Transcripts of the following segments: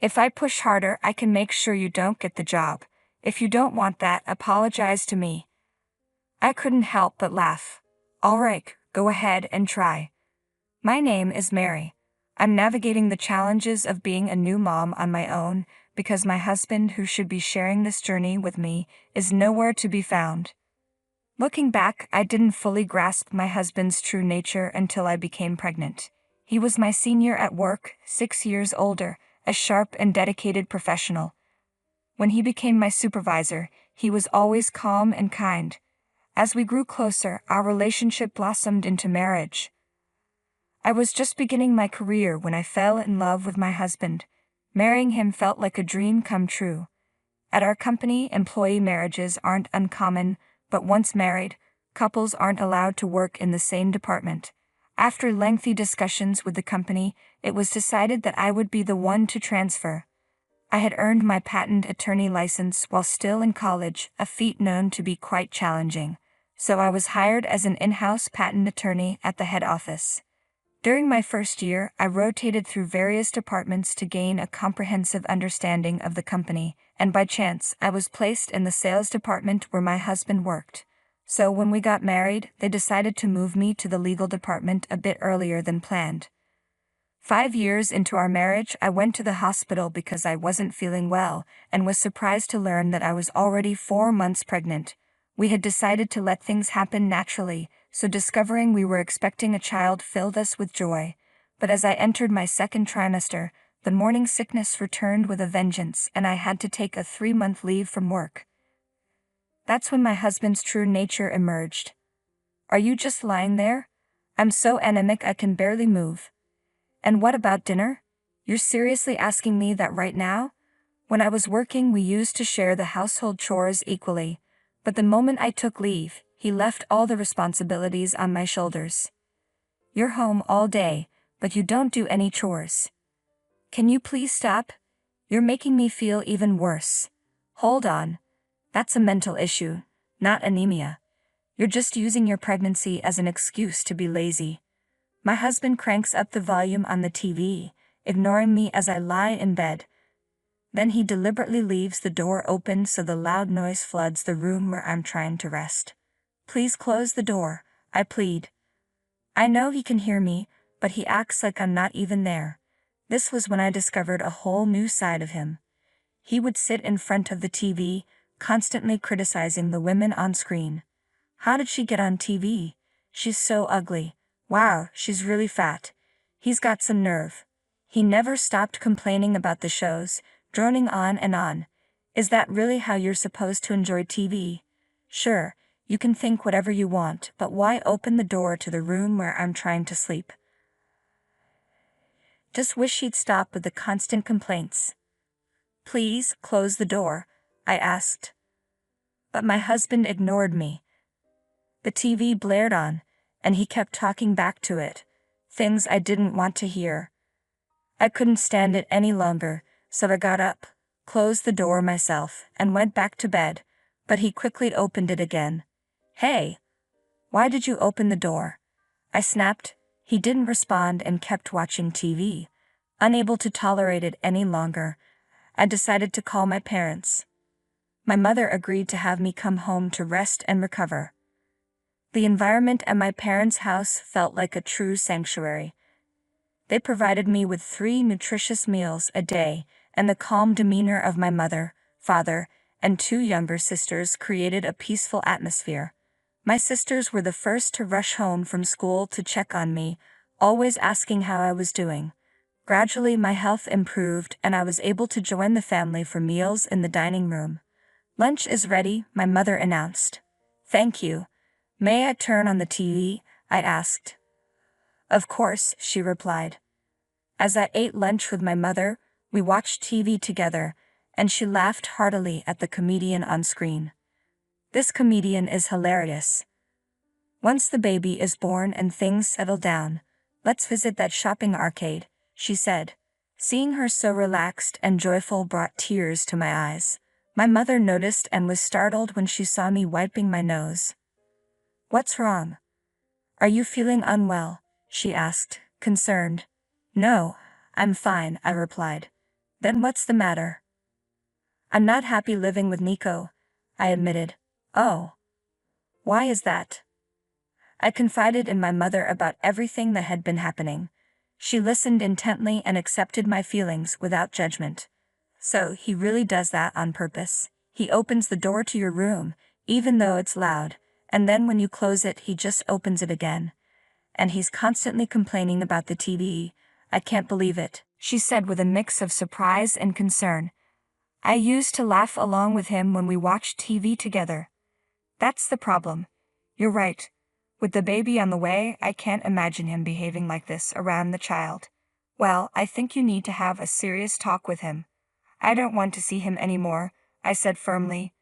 If I push harder, I can make sure you don't get the job. If you don't want that, apologize to me." I couldn't help but laugh. "All right, go ahead and try. My name is Mary. I'm navigating the challenges of being a new mom on my own because my husband, who should be sharing this journey with me, is nowhere to be found." Looking back, I didn't fully grasp my husband's true nature until I became pregnant. He was my senior at work, 6 years older, a sharp and dedicated professional. When he became my supervisor, he was always calm and kind. As we grew closer, our relationship blossomed into marriage. I was just beginning my career when I fell in love with my husband. Marrying him felt like a dream come true. At our company, employee marriages aren't uncommon, but once married, couples aren't allowed to work in the same department. After lengthy discussions with the company, it was decided that I would be the one to transfer. I had earned my patent attorney license while still in college, a feat known to be quite challenging, so I was hired as an in-house patent attorney at the head office. During my first year, I rotated through various departments to gain a comprehensive understanding of the company, and by chance, I was placed in the sales department where my husband worked. So when we got married, they decided to move me to the legal department a bit earlier than planned. 5 years into our marriage, I went to the hospital because I wasn't feeling well, and was surprised to learn that I was already 4 months pregnant. We had decided to let things happen naturally, so discovering we were expecting a child filled us with joy. But as I entered my second trimester, the morning sickness returned with a vengeance, and I had to take a 3-month leave from work. That's when my husband's true nature emerged. "Are you just lying there? I'm so anemic I can barely move. And what about dinner? You're seriously asking me that right now?" When I was working, we used to share the household chores equally, but the moment I took leave, he left all the responsibilities on my shoulders. "You're home all day, but you don't do any chores. Can you please stop? You're making me feel even worse." "Hold on. That's a mental issue, not anemia. You're just using your pregnancy as an excuse to be lazy." My husband cranks up the volume on the TV, ignoring me as I lie in bed. Then he deliberately leaves the door open so the loud noise floods the room where I'm trying to rest. "Please close the door," I plead. I know he can hear me, but he acts like I'm not even there. This was when I discovered a whole new side of him. He would sit in front of the TV, constantly criticizing the women on screen. "How did she get on TV? She's so ugly. Wow, she's really fat. He's got some nerve." He never stopped complaining about the shows, droning on and on. "Is that really how you're supposed to enjoy TV? Sure, you can think whatever you want, but why open the door to the room where I'm trying to sleep?" Just wish he'd stop with the constant complaints. "Please, close the door," I asked. But my husband ignored me. The TV blared on, and he kept talking back to it, things I didn't want to hear. I couldn't stand it any longer, so I got up, closed the door myself, and went back to bed, but he quickly opened it again. "Hey! Why did you open the door?" I snapped. He didn't respond and kept watching TV. Unable to tolerate it any longer, I decided to call my parents. My mother agreed to have me come home to rest and recover. The environment at my parents' house felt like a true sanctuary. They provided me with 3 nutritious meals a day, and the calm demeanor of my mother, father, and 2 younger sisters created a peaceful atmosphere. My sisters were the first to rush home from school to check on me, always asking how I was doing. Gradually, my health improved, and I was able to join the family for meals in the dining room. "Lunch is ready," my mother announced. "Thank you. May I turn on the TV?" I asked. "Of course," she replied. As I ate lunch with my mother, we watched TV together, and she laughed heartily at the comedian on screen. "This comedian is hilarious. Once the baby is born and things settle down, let's visit that shopping arcade," she said. Seeing her so relaxed and joyful brought tears to my eyes. My mother noticed and was startled when she saw me wiping my nose. "What's wrong? Are you feeling unwell?" she asked, concerned. "No, I'm fine," I replied. Then what's the matter? I'm not happy living with Nico, I admitted. Oh. Why is that? I confided in my mother about everything that had been happening. She listened intently and accepted my feelings without judgment. So he really does that on purpose. He opens the door to your room, even though it's loud, and then when you close it he just opens it again. And he's constantly complaining about the TV. I can't believe it, she said with a mix of surprise and concern. I used to laugh along with him when we watched TV together. That's the problem. You're right. With the baby on the way, I can't imagine him behaving like this around the child. Well, I think you need to have a serious talk with him. I don't want to see him anymore, I said firmly.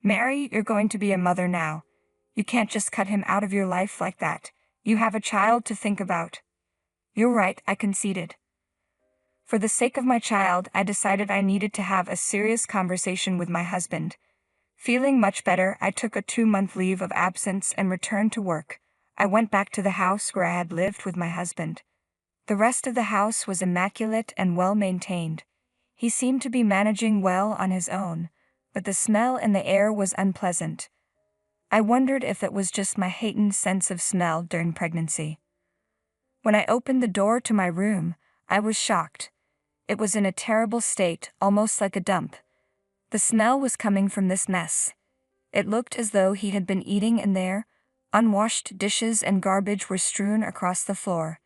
Mary, you're going to be a mother now. You can't just cut him out of your life like that. You have a child to think about. You're right, I conceded. For the sake of my child, I decided I needed to have a serious conversation with my husband. Feeling much better, I took a 2-month leave of absence and returned to work. I went back to the house where I had lived with my husband. The rest of the house was immaculate and well maintained. He seemed to be managing well on his own, but the smell in the air was unpleasant. I wondered if it was just my heightened sense of smell during pregnancy. When I opened the door to my room, I was shocked. It was in a terrible state, almost like a dump. The smell was coming from this mess. It looked as though he had been eating in there. Unwashed dishes and garbage were strewn across the floor.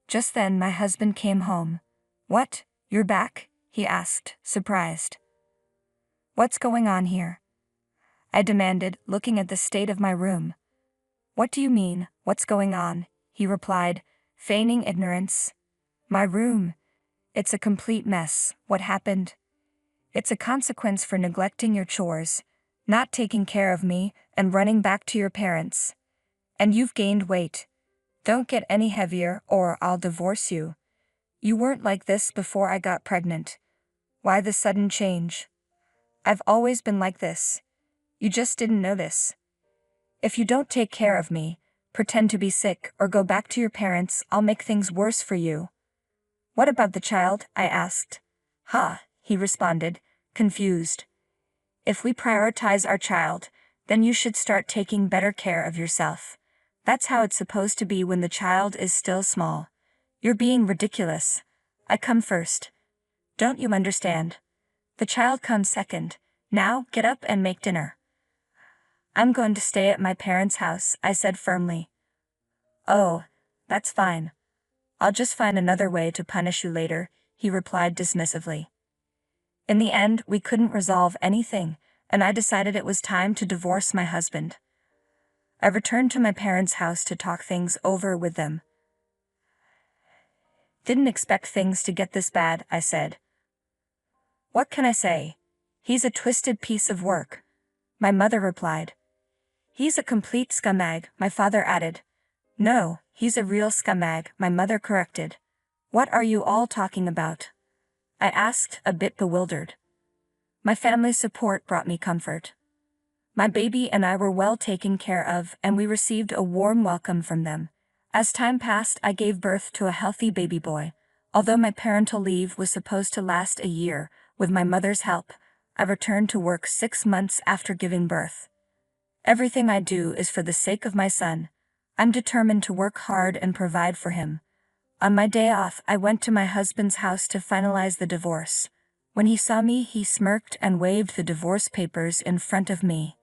Just then my husband came home. What, you're back? He asked, surprised. What's going on here? I demanded, looking at the state of my room. What do you mean, what's going on? He replied, feigning ignorance. My room. It's a complete mess. What happened? It's a consequence for neglecting your chores, not taking care of me, and running back to your parents. And you've gained weight. Don't get any heavier or I'll divorce you. You weren't like this before I got pregnant. Why the sudden change? I've always been like this. You just didn't notice. If you don't take care of me, pretend to be sick, or go back to your parents, I'll make things worse for you. What about the child? I asked. He responded, confused. If we prioritize our child, then you should start taking better care of yourself. That's how it's supposed to be when the child is still small. You're being ridiculous. I come first. Don't you understand? The child comes second. Now, get up and make dinner. I'm going to stay at my parents' house, I said firmly. Oh, that's fine. I'll just find another way to punish you later, he replied dismissively. In the end, we couldn't resolve anything, and I decided it was time to divorce my husband. I returned to my parents' house to talk things over with them. Didn't expect things to get this bad, I said. What can I say? He's a twisted piece of work, my mother replied. He's a complete scumbag, my father added. No, he's a real scumbag, my mother corrected. What are you all talking about? I asked, a bit bewildered. My family's support brought me comfort. My baby and I were well taken care of, and we received a warm welcome from them. As time passed, I gave birth to a healthy baby boy. Although my parental leave was supposed to last a year, with my mother's help, I returned to work 6 months after giving birth. Everything I do is for the sake of my son. I'm determined to work hard and provide for him. On my day off, I went to my husband's house to finalize the divorce. When he saw me, he smirked and waved the divorce papers in front of me.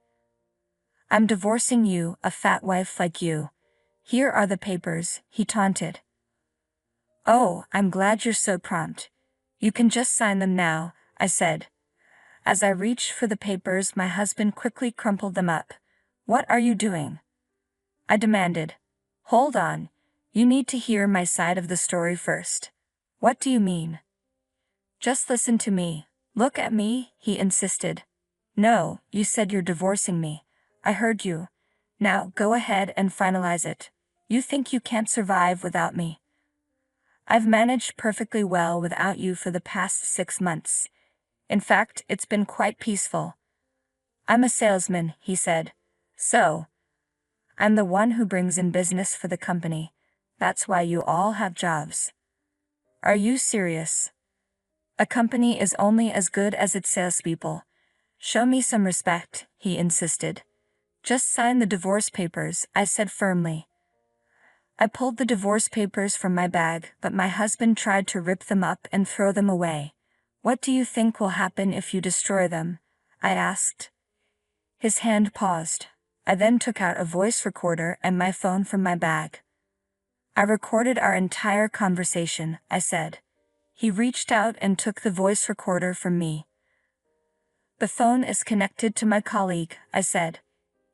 I'm divorcing you, a fat wife like you. Here are the papers, he taunted. Oh, I'm glad you're so prompt. You can just sign them now, I said. As I reached for the papers, my husband quickly crumpled them up. What are you doing? I demanded. Hold on. You need to hear my side of the story first. What do you mean? Just listen to me. Look at me, he insisted. No, you said you're divorcing me. I heard you. Now go ahead and finalize it. You think you can't survive without me. I've managed perfectly well without you for the past 6 months. In fact, it's been quite peaceful. I'm a salesman, he said. So, I'm the one who brings in business for the company. That's why you all have jobs. Are you serious? A company is only as good as its salespeople. Show me some respect, he insisted. Just sign the divorce papers, I said firmly. I pulled the divorce papers from my bag, but my husband tried to rip them up and throw them away. What do you think will happen if you destroy them? I asked. His hand paused. I then took out a voice recorder and my phone from my bag. I recorded our entire conversation, I said. He reached out and took the voice recorder from me. The phone is connected to my colleague, I said.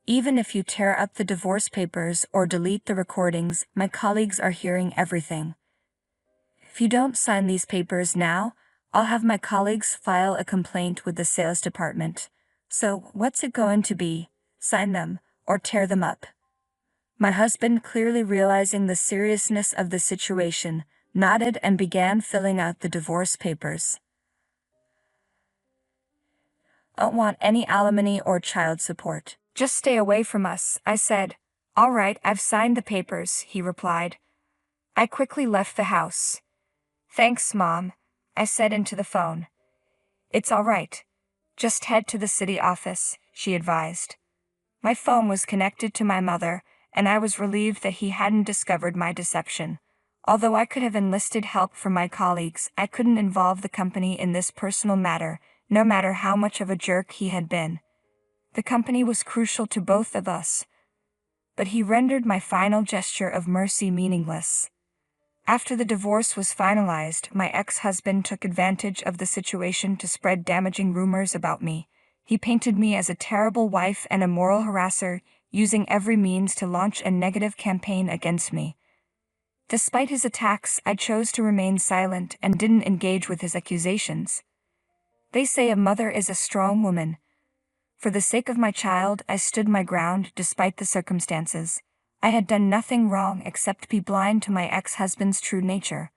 Even if you tear up the divorce papers or delete the recordings, my colleagues are hearing everything. If you don't sign these papers now, I'll have my colleagues file a complaint with the sales department. So, what's it going to be? Sign them, or tear them up? My husband, clearly realizing the seriousness of the situation, nodded and began filling out the divorce papers. I don't want any alimony or child support. Just stay away from us, I said. All right, I've signed the papers, he replied. I quickly left the house. Thanks, Mom, I said into the phone. It's all right. Just head to the city office, she advised. My phone was connected to my mother, and I was relieved that he hadn't discovered my deception. Although I could have enlisted help from my colleagues, I couldn't involve the company in this personal matter, no matter how much of a jerk he had been. The company was crucial to both of us, but he rendered my final gesture of mercy meaningless. After the divorce was finalized, my ex-husband took advantage of the situation to spread damaging rumors about me. He painted me as a terrible wife and a moral harasser, using every means to launch a negative campaign against me. Despite his attacks, I chose to remain silent and didn't engage with his accusations. They say a mother is a strong woman. For the sake of my child, I stood my ground despite the circumstances. I had done nothing wrong except be blind to my ex-husband's true nature.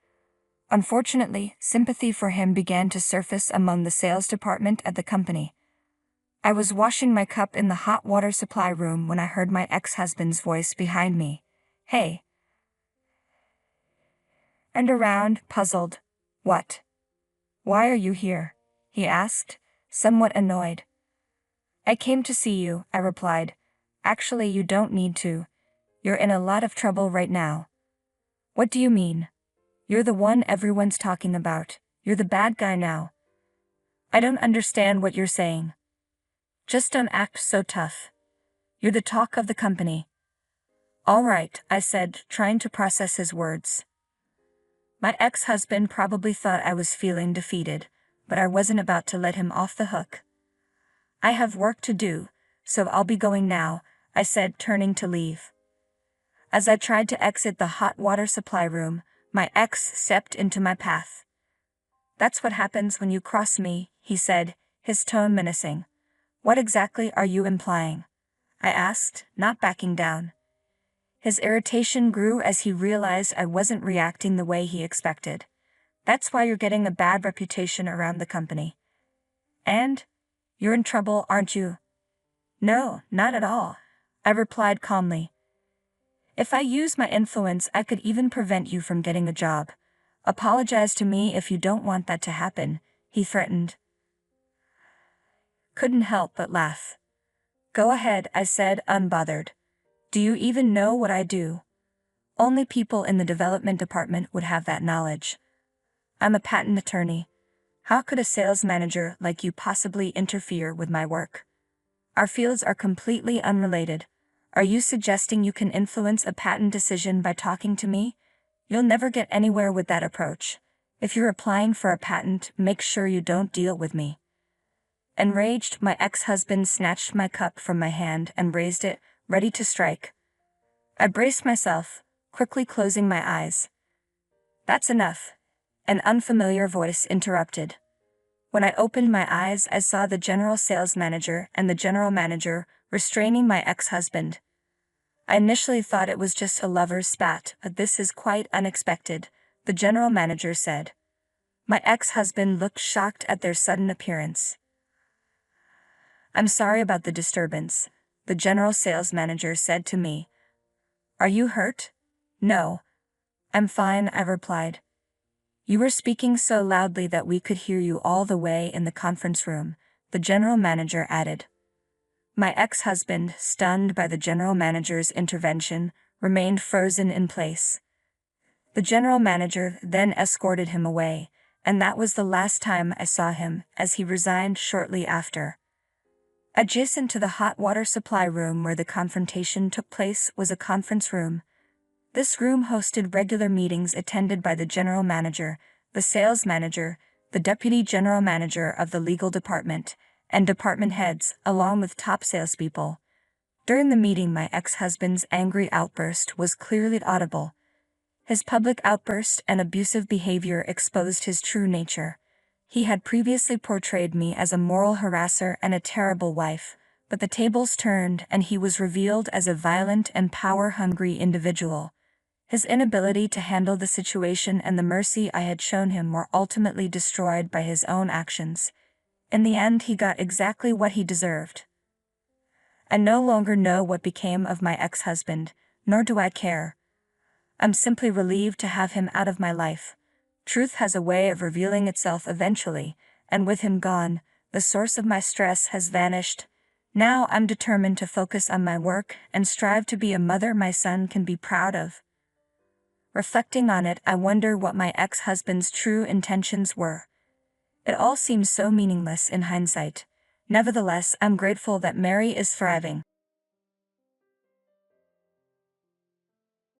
Unfortunately, sympathy for him began to surface among the sales department at the company. I was washing my cup in the hot water supply room when I heard my ex-husband's voice behind me. Hey. And around, puzzled. What? Why are you here? He asked, somewhat annoyed. I came to see you, I replied. Actually, you don't need to. You're in a lot of trouble right now. What do you mean? You're the one everyone's talking about. You're the bad guy now. I don't understand what you're saying. Just don't act so tough. You're the talk of the company. All right, I said, trying to process his words. My ex-husband probably thought I was feeling defeated, but I wasn't about to let him off the hook. I have work to do, so I'll be going now, I said, turning to leave. As I tried to exit the hot water supply room, my ex stepped into my path. That's what happens when you cross me, he said, his tone menacing. What exactly are you implying? I asked, not backing down. His irritation grew as he realized I wasn't reacting the way he expected. That's why you're getting a bad reputation around the company. And? You're in trouble, aren't you? No, not at all, I replied calmly. If I use my influence, I could even prevent you from getting a job. Apologize to me if you don't want that to happen, he threatened. Couldn't help but laugh. Go ahead, I said, unbothered. Do you even know what I do? Only people in the development department would have that knowledge. I'm a patent attorney. How could a sales manager like you possibly interfere with my work? Our fields are completely unrelated. Are you suggesting you can influence a patent decision by talking to me? You'll never get anywhere with that approach. If you're applying for a patent, make sure you don't deal with me. Enraged, my ex-husband snatched my cup from my hand and raised it, ready to strike. I braced myself, quickly closing my eyes. That's enough. An unfamiliar voice interrupted. When I opened my eyes, I saw the general sales manager and the general manager restraining my ex-husband. I initially thought it was just a lover's spat, but this is quite unexpected, the general manager said. My ex-husband looked shocked at their sudden appearance. I'm sorry about the disturbance, the general sales manager said to me. Are you hurt? No. I'm fine, I replied. You were speaking so loudly that we could hear you all the way in the conference room, the general manager added. My ex-husband, stunned by the general manager's intervention, remained frozen in place. The general manager then escorted him away, and that was the last time I saw him, as he resigned shortly after. Adjacent to the hot water supply room where the confrontation took place was a conference room. This room hosted regular meetings attended by the general manager, the sales manager, the deputy general manager of the legal department, and department heads, along with top salespeople. During the meeting, my ex-husband's angry outburst was clearly audible. His public outburst and abusive behavior exposed his true nature. He had previously portrayed me as a moral harasser and a terrible wife, but the tables turned and he was revealed as a violent and power-hungry individual. His inability to handle the situation and the mercy I had shown him were ultimately destroyed by his own actions. In the end, he got exactly what he deserved. I no longer know what became of my ex-husband, nor do I care. I'm simply relieved to have him out of my life. Truth has a way of revealing itself eventually, and with him gone, the source of my stress has vanished. Now I'm determined to focus on my work and strive to be a mother my son can be proud of. Reflecting on it, I wonder what my ex-husband's true intentions were. It all seems so meaningless in hindsight. Nevertheless, I'm grateful that Mary is thriving.